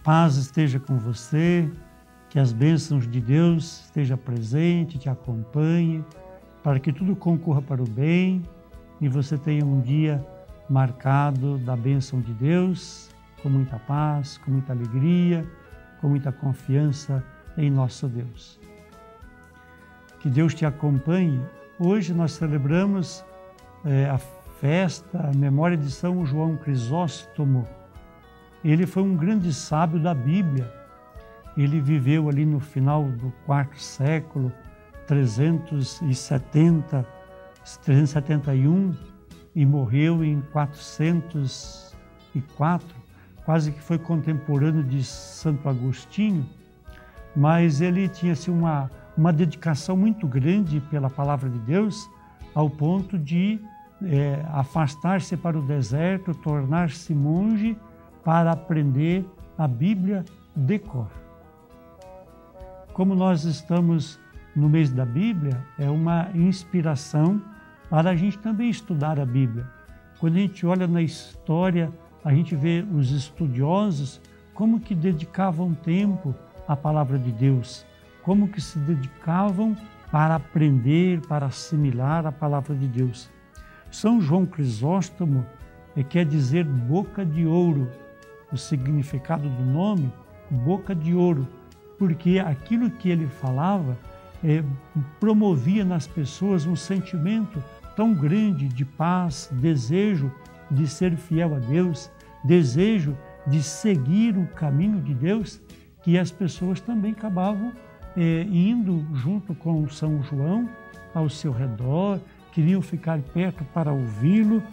paz esteja com você, que as bênçãos de Deus estejam presentes, te acompanhe, para que tudo concorra para o bem e você tenha um dia marcado da bênção de Deus, com muita paz, com muita alegria, com muita confiança em nosso Deus. Que Deus te acompanhe. Hoje nós celebramos a festa, a memória de São João Crisóstomo. Ele foi um grande sábio da Bíblia. Ele viveu ali no final do quarto século, 371, e morreu em 404, quase que foi contemporâneo de Santo Agostinho, mas ele tinha assim, uma dedicação muito grande pela palavra de Deus, ao ponto de afastar-se para o deserto, tornar-se monge para aprender a Bíblia de cor. Como nós estamos no mês da Bíblia, é uma inspiração para a gente também estudar a Bíblia. Quando a gente olha na história, a gente vê os estudiosos como que dedicavam tempo à palavra de Deus, como que se dedicavam para aprender, para assimilar a palavra de Deus. São João Crisóstomo quer dizer boca de ouro. O significado do nome, boca de ouro, porque aquilo que ele falava promovia nas pessoas um sentimento tão grande de paz, desejo de ser fiel a Deus, desejo de seguir o caminho de Deus, que as pessoas também acabavam indo junto com São João ao seu redor, queriam ficar perto para ouvi-lo.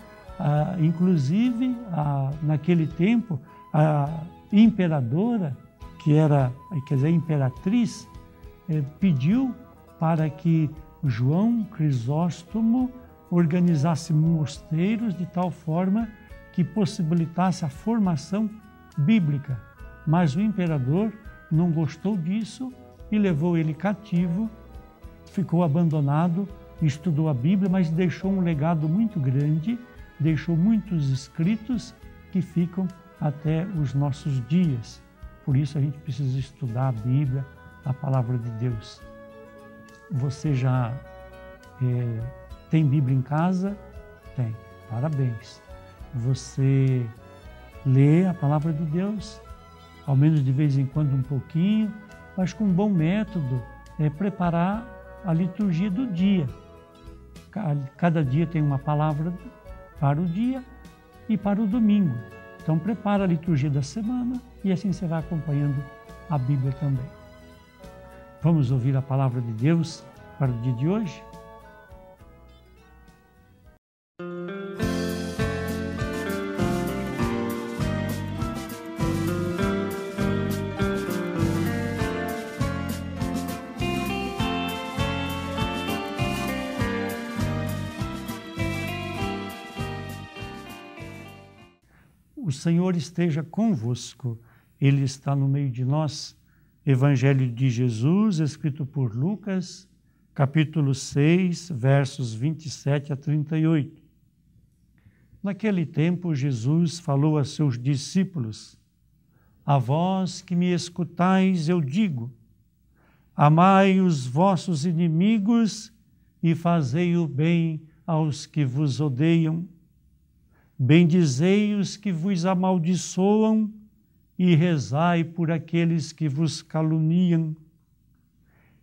Inclusive, naquele tempo, a imperadora, que era, quer dizer, a imperatriz, pediu para que João Crisóstomo organizasse mosteiros de tal forma que possibilitasse a formação bíblica. Mas o imperador não gostou disso e levou ele cativo, ficou abandonado, estudou a Bíblia, mas deixou um legado muito grande, deixou muitos escritos que ficam até os nossos dias. Por isso a gente precisa estudar a Bíblia, a palavra de Deus. Você já tem Bíblia em casa? Tem. Parabéns. Você lê a palavra de Deus, ao menos de vez em quando um pouquinho, mas com um bom método é preparar a liturgia do dia. Cada dia tem uma palavra para o dia e para o domingo. Então prepara a liturgia da semana e assim você vai acompanhando a Bíblia também. Vamos ouvir a palavra de Deus para o dia de hoje? O Senhor esteja convosco, Ele está no meio de nós. Evangelho de Jesus, escrito por Lucas, capítulo 6, versos 27 a 38. Naquele tempo, Jesus falou a seus discípulos: A vós que me escutais, eu digo, amai os vossos inimigos e fazei o bem aos que vos odeiam. Bendizei os que vos amaldiçoam e rezai por aqueles que vos caluniam.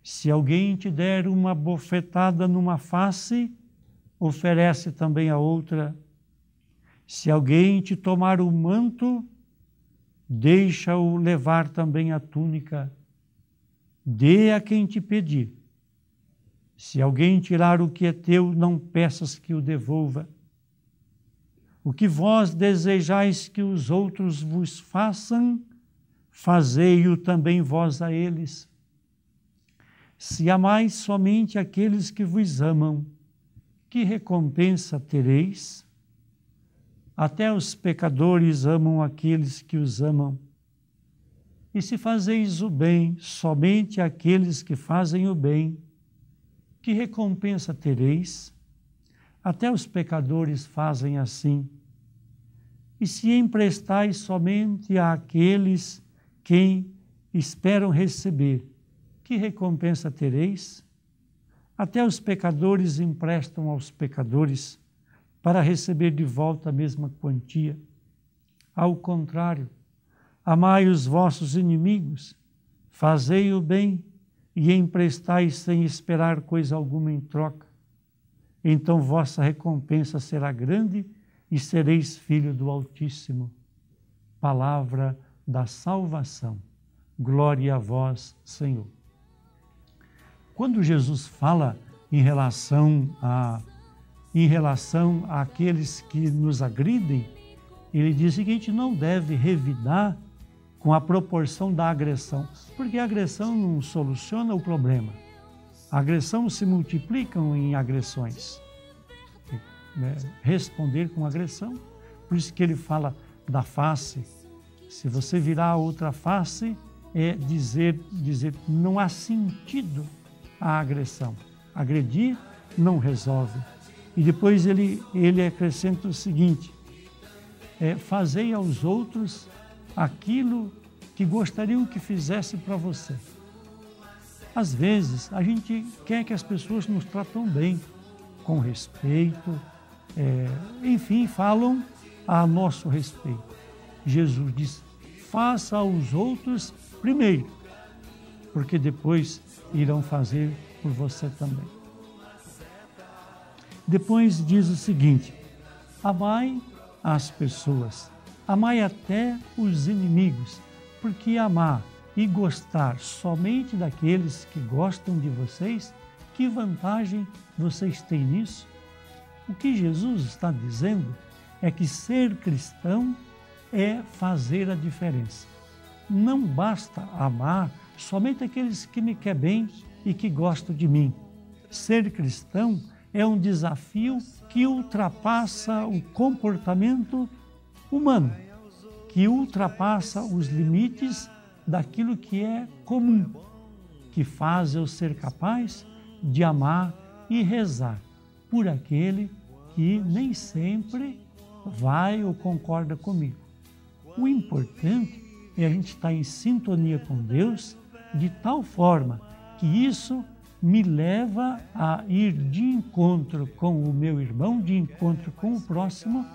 Se alguém te der uma bofetada numa face, oferece também a outra. Se alguém te tomar o manto, deixa-o levar também a túnica. Dê a quem te pedir. Se alguém tirar o que é teu, não peças que o devolva. O que vós desejais que os outros vos façam, fazei-o também vós a eles. Se amais somente aqueles que vos amam, que recompensa tereis? Até os pecadores amam aqueles que os amam. E se fazeis o bem somente àqueles que fazem o bem, que recompensa tereis? Até os pecadores fazem assim. E se emprestais somente àqueles quem esperam receber, que recompensa tereis? Até os pecadores emprestam aos pecadores para receber de volta a mesma quantia. Ao contrário, amai os vossos inimigos, fazei o bem e emprestai sem esperar coisa alguma em troca. Então vossa recompensa será grande e sereis filho do Altíssimo. Palavra da salvação. Glória a vós, Senhor. Quando Jesus fala em relação àqueles que nos agridem, ele diz que a gente não deve revidar com a proporção da agressão, porque a agressão não soluciona o problema. A agressão se multiplica em agressões. Responder com agressão, por isso que ele fala da face. Se você virar a outra face, é dizer não há sentido a agressão. Agredir não resolve. E depois ele acrescenta o seguinte: fazei aos outros aquilo que gostariam que fizesse para você. Às vezes, a gente quer que as pessoas nos tratem bem, com respeito, enfim, falam a nosso respeito. Jesus diz, faça aos outros primeiro, porque depois irão fazer por você também. Depois diz o seguinte: amai as pessoas, amai até os inimigos, porque amar e gostar somente daqueles que gostam de vocês, que vantagem vocês têm nisso? O que Jesus está dizendo é que ser cristão é fazer a diferença. Não basta amar somente aqueles que me querem bem e que gostam de mim. Ser cristão é um desafio que ultrapassa o comportamento humano, que ultrapassa os limites daquilo que é comum, que faz eu ser capaz de amar e rezar por aquele que nem sempre vai ou concorda comigo. O importante é a gente estar em sintonia com Deus de tal forma que isso me leva a ir de encontro com o meu irmão, de encontro com o próximo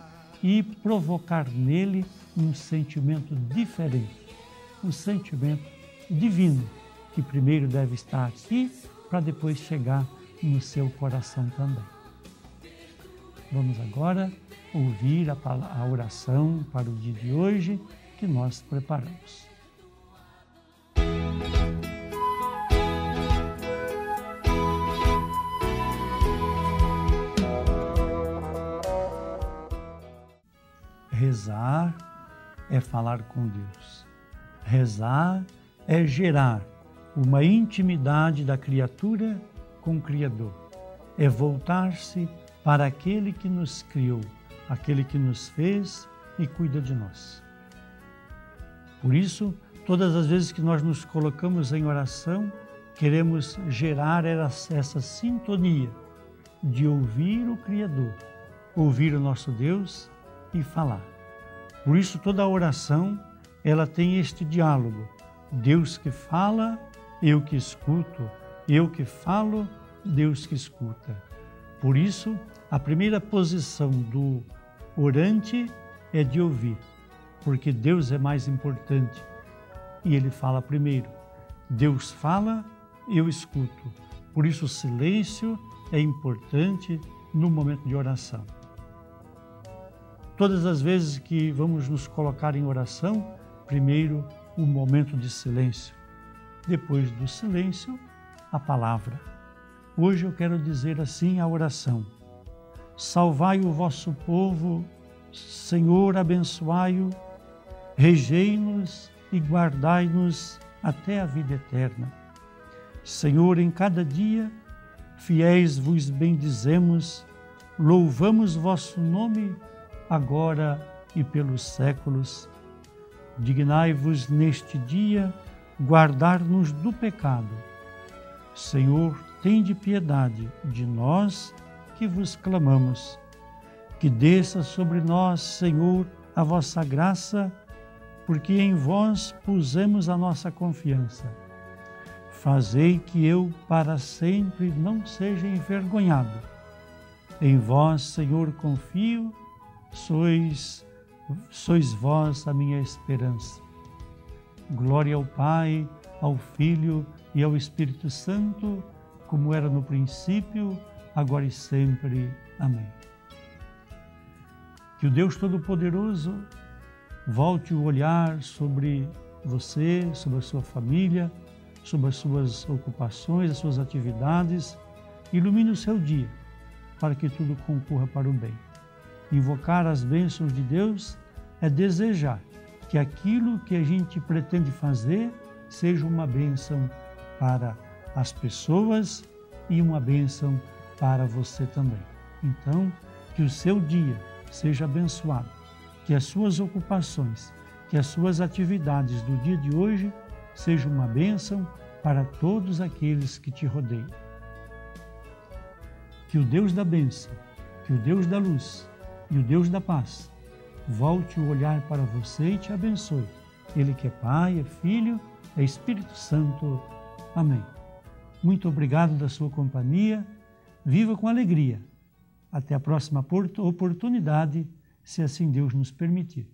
e provocar nele um sentimento diferente, um sentimento divino, que primeiro deve estar aqui para depois chegar no seu coração também. Vamos agora ouvir a oração para o dia de hoje que nós preparamos. Rezar é falar com Deus. Rezar é gerar uma intimidade da criatura com o Criador. É voltar-se para aquele que nos criou, aquele que nos fez e cuida de nós. Por isso, todas as vezes que nós nos colocamos em oração, queremos gerar essa sintonia de ouvir o Criador, ouvir o nosso Deus e falar. Por isso, toda a oração, ela tem este diálogo. Deus que fala, eu que escuto. Eu que falo, Deus que escuta. Por isso, a primeira posição do orante é de ouvir, porque Deus é mais importante e Ele fala primeiro. Deus fala, eu escuto. Por isso o silêncio é importante no momento de oração. Todas as vezes que vamos nos colocar em oração, primeiro o momento de silêncio, depois do silêncio, a palavra. Hoje eu quero dizer assim a oração: salvai o vosso povo, Senhor, abençoai-o, regei-nos e guardai-nos até a vida eterna. Senhor, em cada dia, fiéis vos bendizemos, louvamos vosso nome, agora e pelos séculos. Dignai-vos neste dia guardar-nos do pecado. Senhor, tende piedade de nós que vos clamamos. Que desça sobre nós, Senhor, a vossa graça porque em vós pusemos a nossa confiança. Fazei que eu para sempre não seja envergonhado. Em vós, Senhor, confio, sois vós a minha esperança. Glória ao Pai, ao Filho e ao Espírito Santo, como era no princípio, agora e sempre. Amém. Que o Deus Todo-Poderoso volte o olhar sobre você, sobre a sua família, sobre as suas ocupações, as suas atividades, ilumine o seu dia, para que tudo concorra para o bem. Invocar as bênçãos de Deus é desejar que aquilo que a gente pretende fazer seja uma bênção para as pessoas e uma bênção para você também. Então, que o seu dia seja abençoado, que as suas ocupações, que as suas atividades do dia de hoje sejam uma bênção para todos aqueles que te rodeiam. Que o Deus da bênção, que o Deus da luz e o Deus da paz volte o olhar para você e te abençoe. Ele que é Pai, é Filho, é Espírito Santo. Amém. Muito obrigado da sua companhia. Viva com alegria. Até a próxima oportunidade, se assim Deus nos permitir.